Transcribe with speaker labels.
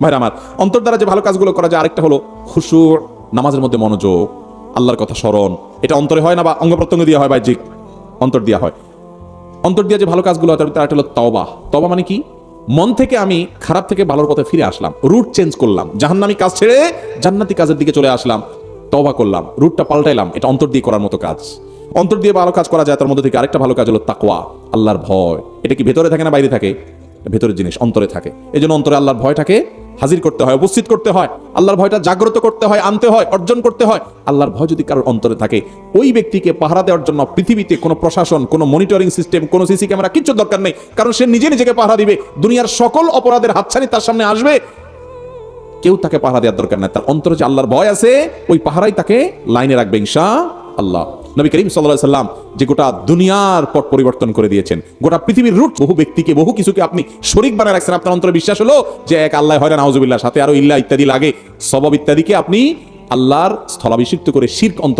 Speaker 1: ভাইরা আমার, অন্তর দ্বারা যে ভালো কাজগুলো করা যায় আরেকটা হলো খুশু, নামাজের মধ্যে মনোযোগ, আল্লাহর কথা স্মরণ। এটা অন্তরে হয় না বা অঙ্গ প্রত্যঙ্গ দিয়ে হয়, বাহ্যিক, অন্তর দিয়া হয়। অন্তর দিয়ে যে ভালো কাজগুলো হয় তার হলো তওবা। তওবা মানে কি? মন থেকে আমি খারাপ থেকে ভালোর পথে ফিরে আসলাম, রুট চেঞ্জ করলাম, জাহান্নামী কাজ ছেড়ে জান্নাতি কাজের দিকে চলে আসলাম, তওবা করলাম, রুটটা পাল্টাইলাম। এটা অন্তর দিয়ে করার মতো কাজ। অন্তর দিয়ে ভালো কাজ করা যায়, তার মধ্যে থেকে আরেকটা ভালো কাজ হলো তাকওয়া, আল্লাহর ভয়। এটা কি ভেতরে থাকে না বাইরে থাকে? ভেতরের জিনিস, অন্তরে থাকে। এই জন্য অন্তরে আল্লাহর ভয়টাকে হাজির করতে হয়, উপস্থিত করতে হয়, আল্লাহর ভয়টা জাগ্রত করতে হয়, আনতে হয়, অর্জন করতে হয়। আল্লাহর ভয় যদি কারোর অন্তরে থাকে, ওই ব্যক্তিকে পাহারা দেওয়ার জন্য পৃথিবীতে কোনো প্রশাসন, কোনো মনিটরিং সিস্টেম, কোনো সিসি ক্যামেরা কিচ্ছু দরকার নেই। কারণ সে নিজে নিজেকে পাহারা দিবে। দুনিয়ার সকল অপরাধের হাতছানি তার সামনে আসবে, কেউ তাকে পাহারা দেওয়ার দরকার নাই। তার অন্তরে যে আল্লাহর ভয় আছে, ওই পাহারাই তাকে লাইনে রাখবে ইনশাআল্লাহ। নবী করিম সাল্লাল্লাহু আলাইহি সাল্লাম যে গোটা দুনিয়ার পট পরিবর্তন করে দিয়েছেন, গোটা পৃথিবীর রুট, বহু ব্যক্তিকে, বহু কিছুকে আপনি শরীক বানায় রাখছেন। আপনার অন্তরে বিশ্বাস হলো যে এক আল্লাহ হয় না, নাউজুবিল্লাহ, সাথে আরো ইল্লাহ ইত্যাদি লাগে, সবব ইত্যাদিকে আপনি আল্লাহর স্থলাভিষিক্ত করে শিরক অন্তর